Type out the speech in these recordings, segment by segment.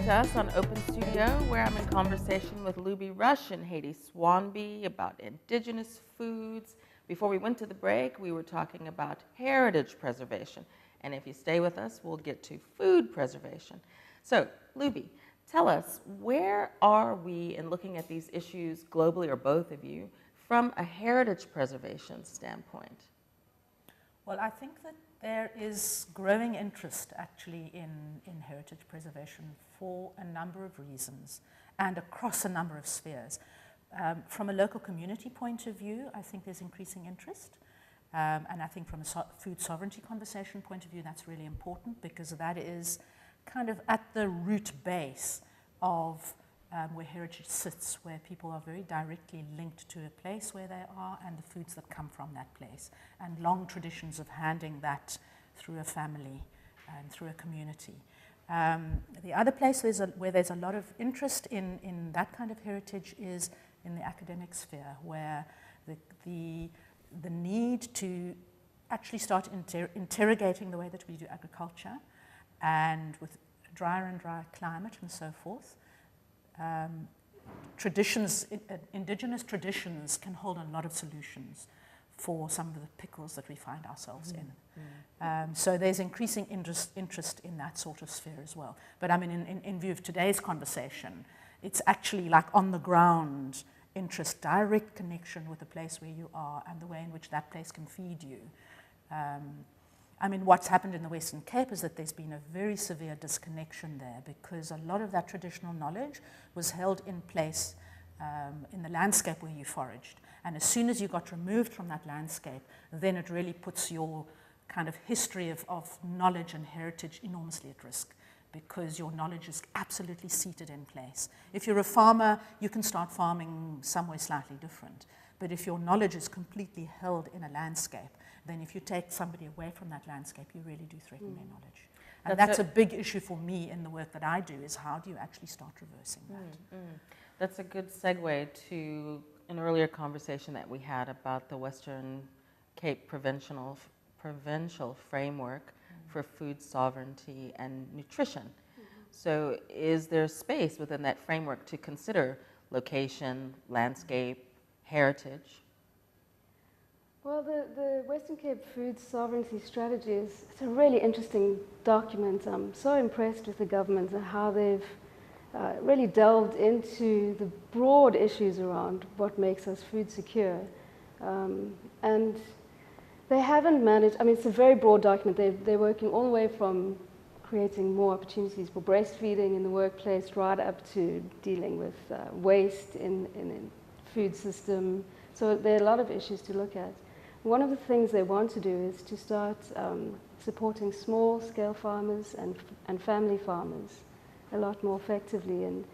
Kos on Open Studio, where I'm in conversation with Rusch and Haidee Swanby about indigenous foods. Before we went to the break, we were talking about heritage preservation. And if you stay with us, we'll get to food preservation. So, Loubie, tell us, where are we in looking at these issues globally, or both of you, from a heritage preservation standpoint? Well, I think that there is growing interest actually in heritage preservation for a number of reasons and across a number of spheres. From a local community point of view, I think there's increasing interest. And I think from a food sovereignty conversation point of view, that's really important, because that is kind of at the root base of where heritage sits, where people are very directly linked to a place where they are and the foods that come from that place, and long traditions of handing that through a family and through a community. The other place where there's a lot of interest in that kind of heritage is in the academic sphere, where the need to actually start interrogating the way that we do agriculture, and with drier and drier climate and so forth, indigenous traditions can hold a lot of solutions for some of the pickles that we find ourselves in. So there's increasing interest in that sort of sphere as well. But I mean, in view of today's conversation, it's actually like on the ground interest, direct connection with the place where you are and the way in which that place can feed you. I mean, what's happened in the Western Cape is that there's been a very severe disconnection there, because a lot of that traditional knowledge was held in place in the landscape where you foraged. And as soon as you got removed from that landscape, then it really puts your kind of history of knowledge and heritage enormously at risk, because your knowledge is absolutely seated in place. If you're a farmer, you can start farming somewhere slightly different. But if your knowledge is completely held in a landscape, then if you take somebody away from that landscape, you really do threaten their knowledge. And that's a big issue for me in the work that I do, is how do you actually start reversing that? That's a good segue to an earlier conversation that we had about the Western Cape provincial framework for food sovereignty and nutrition. So is there space within that framework to consider location, landscape, heritage? Well, the Western Cape Food Sovereignty Strategy it's a really interesting document. I'm so impressed with the government and how they've really delved into the broad issues around what makes us food secure. And they haven't managed, I mean, it's a very broad document. They're working all the way from creating more opportunities for breastfeeding in the workplace right up to dealing with waste in food system. So there are a lot of issues to look at. One of the things they want to do is to start supporting small-scale farmers and family farmers a lot more effectively. And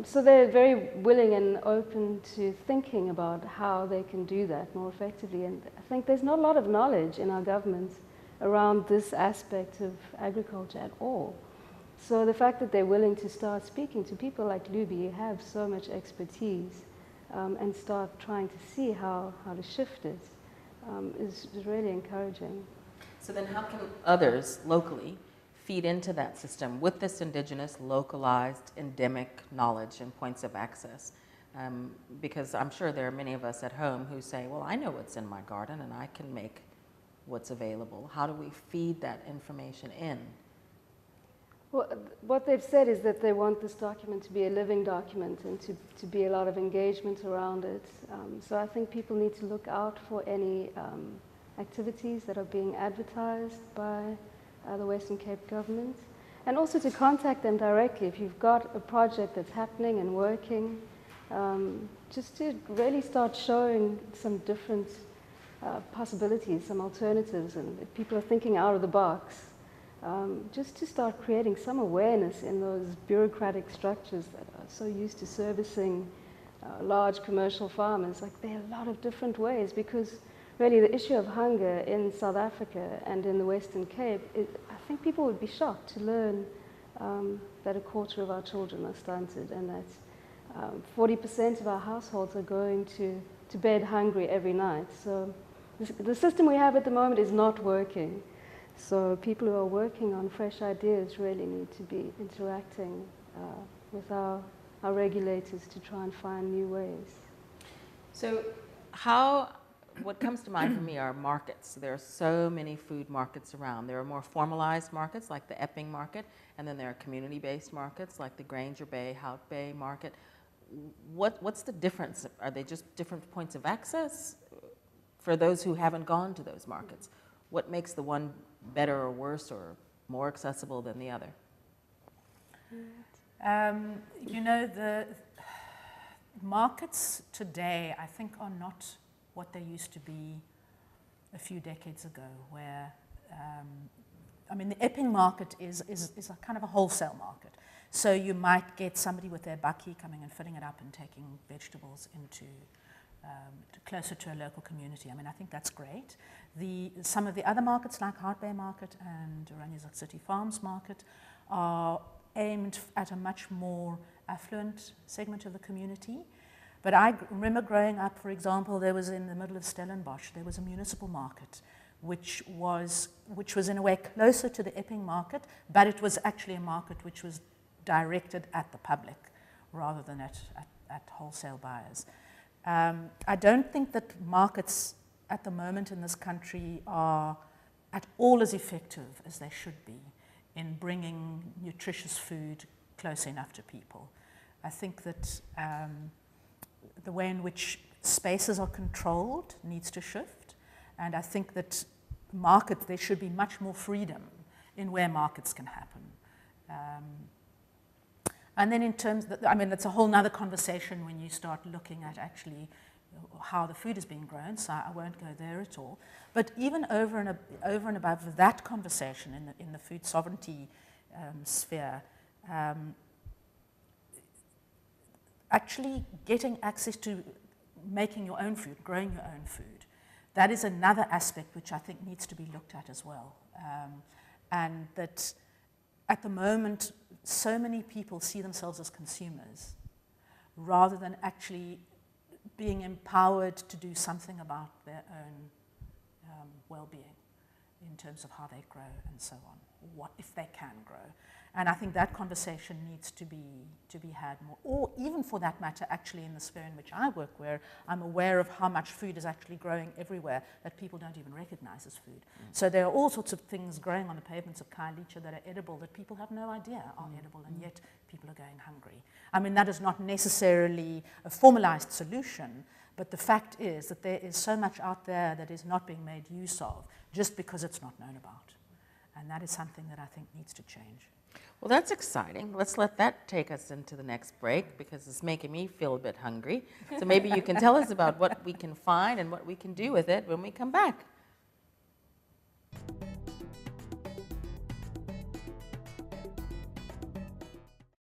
so they're very willing and open to thinking about how they can do that more effectively. And I think there's not a lot of knowledge in our government around this aspect of agriculture at all. So the fact that they're willing to start speaking to people like Loubie, who have so much expertise, and start trying to see how to shift it is really encouraging. So then how can others locally feed into that system with this indigenous, localized, endemic knowledge and points of access? Because I'm sure there are many of us at home who say, well, I know what's in my garden and I can make what's available. How do we feed that information in? Well, what they've said is that they want this document to be a living document and to be a lot of engagement around it. So I think people need to look out for any activities that are being advertised by the Western Cape government, and also to contact them directly if you've got a project that's happening and working, just to really start showing some different possibilities, some alternatives, and if people are thinking out of the box. Just to start creating some awareness in those bureaucratic structures that are so used to servicing large commercial farmers. Like, there are a lot of different ways, because really the issue of hunger in South Africa and in the Western Cape, I think people would be shocked to learn that a quarter of our children are stunted, and that 40% of our households are going to bed hungry every night. So the system we have at the moment is not working. So people who are working on fresh ideas really need to be interacting with our regulators to try and find new ways. So what comes to mind for me are markets. There are so many food markets around. There are more formalized markets like the Epping market, and then there are community-based markets like the Granger Bay, Hout Bay market. What's the difference? Are they just different points of access for those who haven't gone to those markets? What makes the one better or worse or more accessible than the other? You know, the markets today, I think, are not what they used to be a few decades ago, where, I mean, the Epping market is a kind of a wholesale market. So you might get somebody with their bakkie coming and filling it up and taking vegetables into closer to a local community. I mean, I think that's great. Some of the other markets, like Hout Bay Market and Oranienburg City Farms Market, are aimed at a much more affluent segment of the community. But I remember growing up, for example, there was in the middle of Stellenbosch, there was a municipal market, which was in a way closer to the Epping market, but it was actually a market which was directed at the public rather than at wholesale buyers. I don't think that markets at the moment in this country are at all as effective as they should be in bringing nutritious food close enough to people. I think that the way in which spaces are controlled needs to shift, and I think that there should be much more freedom in where markets can happen. And then in terms of, I mean, it's a whole nother conversation when you start looking at actually how the food is being grown, so I won't go there at all. But even over and above that conversation in the food sovereignty sphere, actually getting access to making your own food, growing your own food, that is another aspect which I think needs to be looked at as well. And that at the moment, so many people see themselves as consumers rather than actually being empowered to do something about their own well-being in terms of how they grow and so on, what if they can grow. And I think that conversation needs to be had more, or even for that matter, actually in the sphere in which I work, where I'm aware of how much food is actually growing everywhere that people don't even recognize as food. So there are all sorts of things growing on the pavements of Khayelitsha that are edible that people have no idea are edible, and yet people are going hungry. I mean, that is not necessarily a formalized solution, but the fact is that there is so much out there that is not being made use of just because it's not known about. And that is something that I think needs to change. Well, that's exciting. Let's let that take us into the next break, because it's making me feel a bit hungry. So maybe you can tell us about what we can find and what we can do with it when we come back.